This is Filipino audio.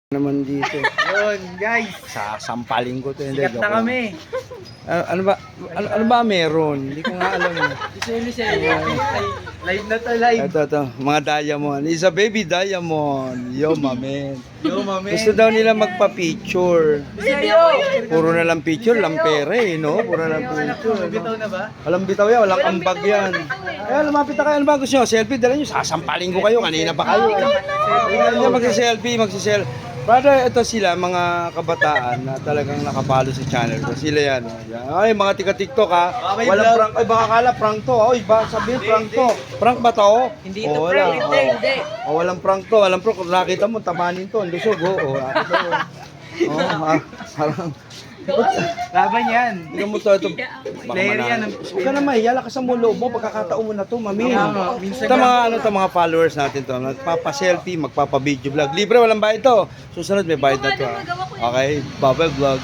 Naman dito. Yun, guys. Sasampalin ko to. Sikat na kami. Ano ba meron? Hindi ko nga alam. Live na to, live. Ito. Mga diamond. Is a baby diamond. Yo, mamen. Yo, mami. Gusto daw nila magpa-picture. Sa'yo. Puro na lang picture, lampere, no? Puro na lang picture. Bitaw na ba? Walang bitaw yan, walang ambag yan. Kaya lumapit na kayo, ano ba gusto nyo? Selfie, dala nyo, sasampalin ko kayo, kanina pa kayo. Magsiselfie. Brother, ito sila, mga kabataan na talagang nakapalo sa channel ko. Sila yan. Ay, mga tika-tiktok ha. Walang prank. Ay, baka kala prank to. Ay, baka sabihin prank to. Prank ba to? Hindi to prank. Hindi. Walang prank to. Walang prank. Kung nakita mo, tamanin to. Ang lusog, parang... Laban yan. Tingnan mo to, ito. Player yan. Huwag ka na mahiya, lakas ang loob mo, pagkakataon mo na to, mami. Minsan Ito mga followers natin to, magpapa-selfie, magpapa-video vlog. Libre, walang bayad to. Susunod may bayad na to. Okay, bye-bye vlog.